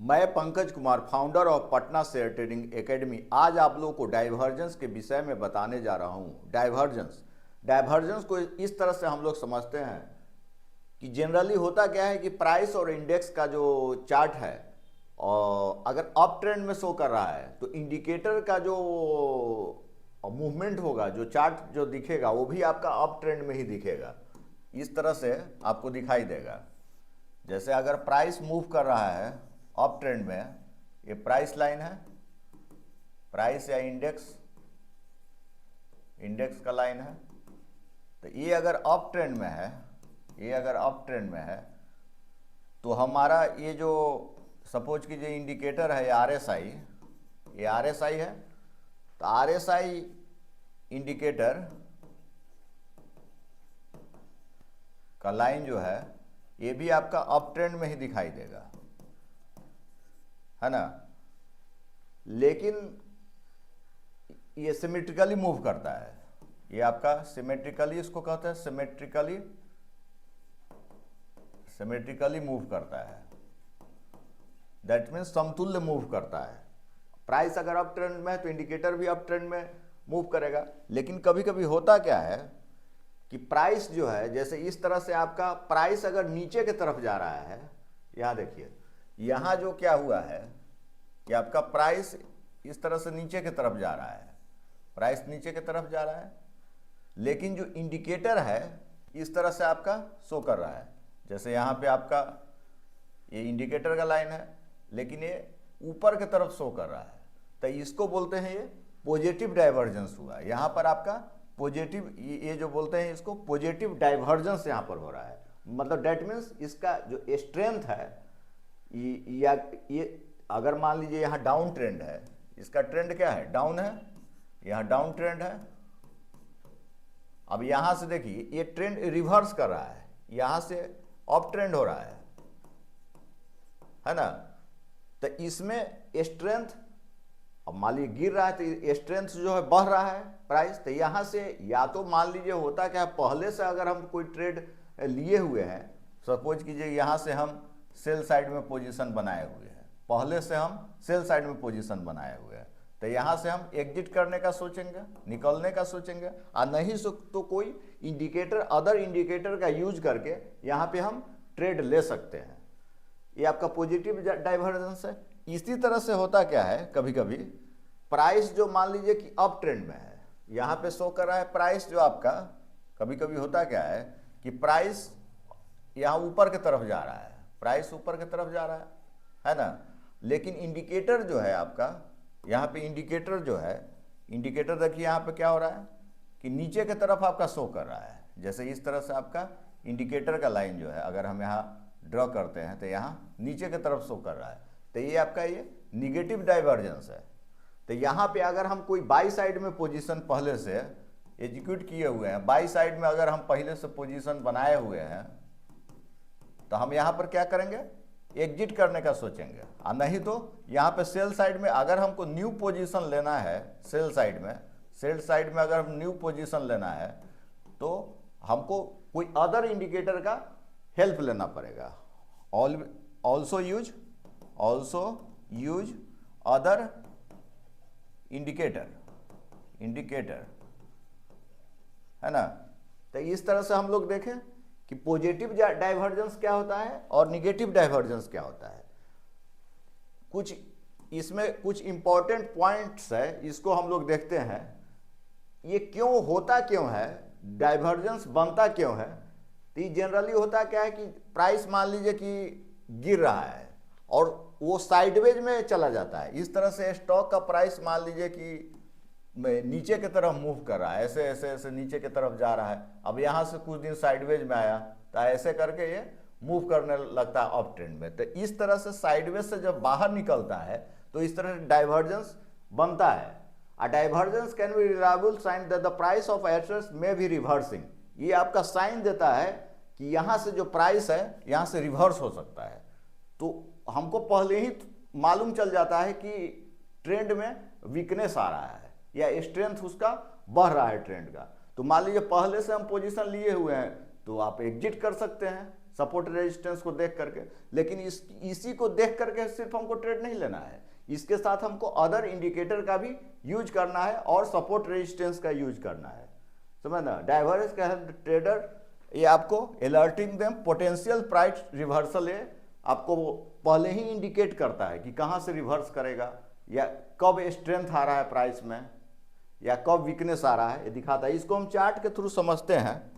मैं Pankaj Kumar, founder of Patna share trading academy, आज आप लोगों को डाइवर्जेंस के विषय में बताने जा रहा हूं। डाइवर्जेंस डाइवर्जेंस को इस तरह से हम लोग समझते हैं कि जनरली होता क्या है कि प्राइस और इंडेक्स का जो चार्ट है, और अगर अप ट्रेंड में शो कर रहा है तो इंडिकेटर का जो मूवमेंट होगा, जो चार्ट जो दिखेगा वो भी आपका अप ट्रेंड में ही दिखेगा। इस तरह से आपको दिखाई देगा। जैसे अगर प्राइस मूव कर रहा है अप ट्रेंड में, ये प्राइस लाइन है, प्राइस या इंडेक्स का लाइन है, तो ये अगर अप ट्रेंड में है, ये अगर अप ट्रेंड में है तो हमारा ये जो सपोज कीजिए इंडिकेटर है, ये RSI, ये RSI है, तो RSI इंडिकेटर का लाइन जो है ये भी आपका अप ट्रेंड में ही दिखाई देगा, है ना। लेकिन ये सिमेट्रिकली मूव करता है, ये आपका सिमेट्रिकली, इसको कहते हैं सिमेट्रिकली मूव करता है। दैट मीन्स समतुल्य मूव करता है। प्राइस अगर अप ट्रेंड में है तो इंडिकेटर भी अप ट्रेंड में मूव करेगा। लेकिन कभी कभी होता क्या है कि प्राइस जो है, जैसे इस तरह से आपका प्राइस अगर नीचे की तरफ जा रहा है, यहाँ देखिए, यहाँ जो क्या हुआ है कि आपका प्राइस इस तरह से नीचे की तरफ जा रहा है, प्राइस नीचे की तरफ जा रहा है, लेकिन जो इंडिकेटर है इस तरह से आपका शो कर रहा है। जैसे यहाँ पे आपका ये इंडिकेटर का लाइन है, लेकिन ये ऊपर की तरफ शो कर रहा है, तो इसको बोलते हैं ये पॉजिटिव डाइवर्जेंस हुआ। यहाँ पर आपका पॉजिटिव, ये जो बोलते हैं इसको पॉजिटिव डाइवर्जेंस यहाँ पर हो रहा है। मतलब डेट मीन्स इसका जो स्ट्रेंथ है, ये अगर मान लीजिए यहाँ डाउन ट्रेंड है, इसका ट्रेंड क्या है, डाउन है, यहाँ डाउन ट्रेंड है। अब यहाँ से देखिए ये ट्रेंड रिवर्स कर रहा है, यहाँ से अप ट्रेंड हो रहा है ना। तो इसमें स्ट्रेंथ, अब मान लीजिए गिर रहा है तो स्ट्रेंथ जो है बढ़ रहा है प्राइस। तो यहाँ से या तो मान लीजिए होता क्या है, पहले से अगर हम कोई ट्रेड लिए हुए हैं, सपोज कीजिए यहाँ से हम सेल साइड में पोजीशन बनाए हुए हैं, पहले से हम सेल साइड में पोजीशन बनाए हुए हैं, तो यहाँ से हम एग्जिट करने का सोचेंगे, निकलने का सोचेंगे, और नहीं तो कोई इंडिकेटर, अदर इंडिकेटर का यूज करके यहाँ पे हम ट्रेड ले सकते हैं। ये आपका पॉजिटिव डाइवर्जेंस है। इसी तरह से होता क्या है, कभी कभी प्राइस जो मान लीजिए कि अप ट्रेंड में है, यहाँ पे शो कर रहा है प्राइस जो आपका, कभी कभी होता क्या है कि प्राइस यहाँ ऊपर की तरफ जा रहा है, प्राइस ऊपर की तरफ जा रहा है ना। लेकिन इंडिकेटर जो है आपका, यहाँ पे इंडिकेटर जो है, इंडिकेटर देखिए यहाँ पे क्या हो रहा है कि नीचे की तरफ आपका शो कर रहा है। जैसे इस तरह से आपका इंडिकेटर का लाइन जो है, अगर हम यहाँ ड्रॉ करते हैं तो यहाँ नीचे की तरफ शो कर रहा है, तो ये आपका ये निगेटिव डाइवर्जेंस है। तो यहाँ पे अगर हम कोई बाई साइड में पोजीशन पहले से एग्जीक्यूट किए हुए हैं, बाई साइड में अगर हम पहले से पोजीशन बनाए हुए हैं, तो हम यहाँ पर क्या करेंगे, एग्जिट करने का सोचेंगे। और नहीं तो यहाँ पे सेल साइड में अगर हमको न्यू पोजीशन लेना है, सेल साइड में अगर हम न्यू पोजीशन लेना है तो हमको कोई अदर इंडिकेटर का हेल्प लेना पड़ेगा। ऑल्सो यूज अदर इंडिकेटर, है ना। तो इस तरह से हम लोग देखें कि पॉजिटिव डाइवर्जेंस क्या होता है और निगेटिव डाइवर्जेंस क्या होता है। कुछ इसमें कुछ इंपॉर्टेंट पॉइंट्स है, इसको हम लोग देखते हैं। ये क्यों होता, क्यों है डाइवर्जेंस, बनता क्यों है। तो ये जनरली होता क्या है कि प्राइस मान लीजिए कि गिर रहा है और वो साइडवेज में चला जाता है। इस तरह से स्टॉक का प्राइस मान लीजिए कि नीचे की तरफ मूव कर रहा है, ऐसे ऐसे ऐसे नीचे की तरफ जा रहा है। अब यहाँ से कुछ दिन साइडवेज में आया तो ऐसे करके ये मूव करने लगता है अप ट्रेंड में। तो इस तरह से साइडवेज से जब बाहर निकलता है तो इस तरह से डाइवर्जेंस बनता है। A divergence can be reliable sign that the price of assets may be reversing. ये आपका साइन देता है कि यहाँ से जो प्राइस है यहाँ से रिवर्स हो सकता है। तो हमको पहले ही मालूम चल जाता है कि ट्रेंड में वीकनेस आ रहा है या स्ट्रेंथ उसका बढ़ रहा है ट्रेंड का। तो मान लीजिए पहले से हम पोजीशन लिए हुए हैं तो आप एग्जिट कर सकते हैं। सपोर्ट रेजिस्टेंस को देख करके, लेकिन इसी को देख करके सिर्फ हमको ट्रेड नहीं लेना है, इसके साथ हमको अदर इंडिकेटर का भी यूज करना है और सपोर्ट रेजिस्टेंस का यूज करना है, समझ ना। डाइवर्जेंस का हेल्प ट्रेडर ये आपको alerting them potential price reversal, ये आपको पहले ही इंडिकेट करता है कि कहाँ से रिवर्स करेगा, या कब स्ट्रेंथ आ रहा है प्राइस में, या कब वीकनेस आ रहा है, ये दिखाता है। इसको हम चार्ट के थ्रू समझते हैं।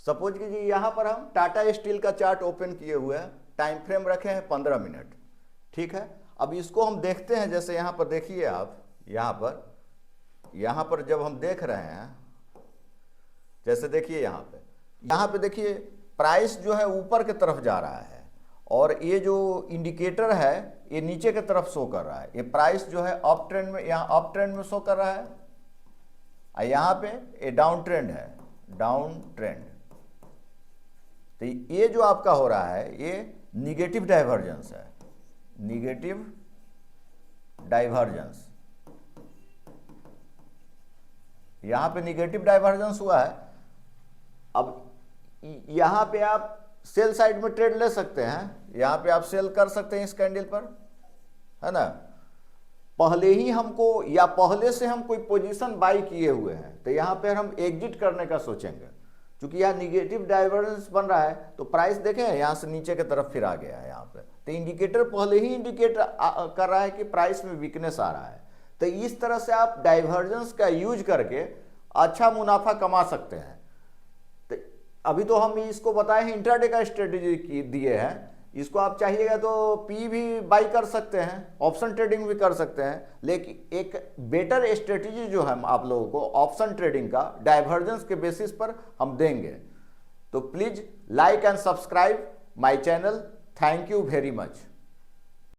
सपोज कीजिए यहाँ पर हम टाटा स्टील का चार्ट ओपन किए हुए हैं, टाइम फ्रेम रखे हैं 15 मिनट, ठीक है। अब इसको हम देखते हैं, जैसे यहाँ पर देखिए आप, यहाँ पर जब हम देख रहे हैं, जैसे देखिए यहाँ पे देखिए प्राइस जो है ऊपर की तरफ जा रहा है और ये जो इंडिकेटर है ये नीचे की तरफ शो कर रहा है। ये प्राइस जो है अप ट्रेंड में, यहाँ अप ट्रेंड में शो कर रहा है और यहाँ पे ये डाउन ट्रेंड है, डाउन ट्रेंड। तो ये जो आपका हो रहा है ये निगेटिव डाइवर्जेंस है, निगेटिव डाइवर्जेंस। यहां पे निगेटिव डाइवर्जेंस हुआ है। अब यहां पे आप सेल साइड में ट्रेड ले सकते हैं, यहां पे आप सेल कर सकते हैं इस कैंडल पर, है ना। पहले ही हमको या पहले से हम कोई पोजीशन बाई किए हुए हैं तो यहां पे हम एग्जिट करने का सोचेंगे, क्योंकि यहाँ निगेटिव डाइवर्जेंस बन रहा है तो प्राइस देखें यहाँ से नीचे की तरफ फिर आ गया है यहाँ पे, तो इंडिकेटर पहले ही इंडिकेट कर रहा है कि प्राइस में वीकनेस आ रहा है। तो इस तरह से आप डाइवर्जेंस का यूज करके अच्छा मुनाफा कमा सकते हैं। तो अभी तो हम इसको बताए हैं, इंट्राडे का स्ट्रेटेजी दिए हैं, इसको आप चाहिएगा तो पी भी बाई कर सकते हैं, ऑप्शन ट्रेडिंग भी कर सकते हैं, लेकिन एक बेटर स्ट्रेटेजी जो है आप लोगों को ऑप्शन ट्रेडिंग का डाइवर्जेंस के बेसिस पर हम देंगे। तो please like and subscribe my channel. Thank you very much.